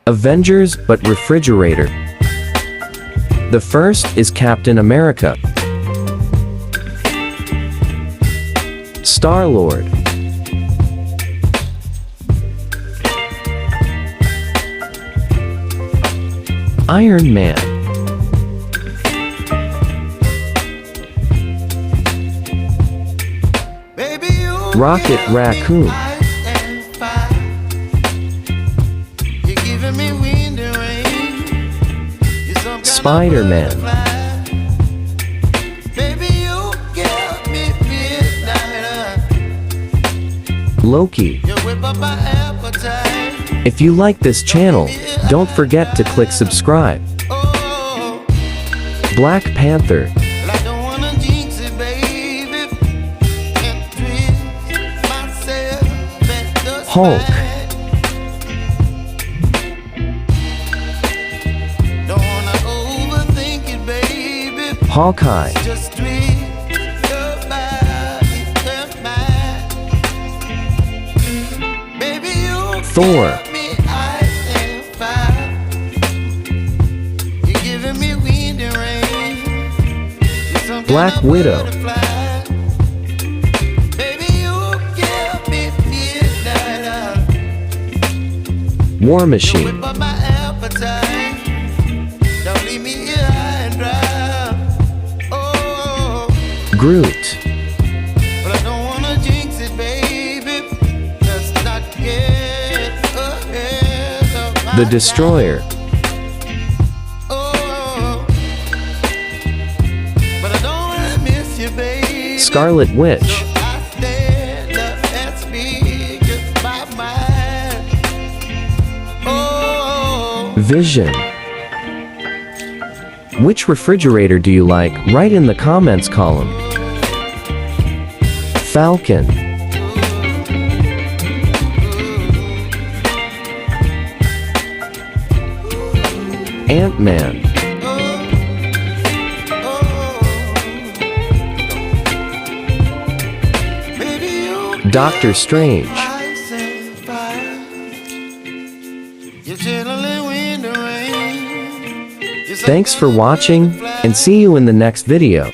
Avengers but refrigerator. The first is Captain America. Starlord. Iron Man. Rocket Raccoon. Spiderman. Loki. If you like this channel, don't forget to click subscribe. Black Panther. Hulk. Hawkeye. Thor. Black Widow. War Machine. Groot. The Destroyer. Scarlet Witch. Vision. Which refrigerator do you like? Write in the comments column. Falcon. Ant-Man. Doctor Strange. Thanks for watching, and see you in the next video.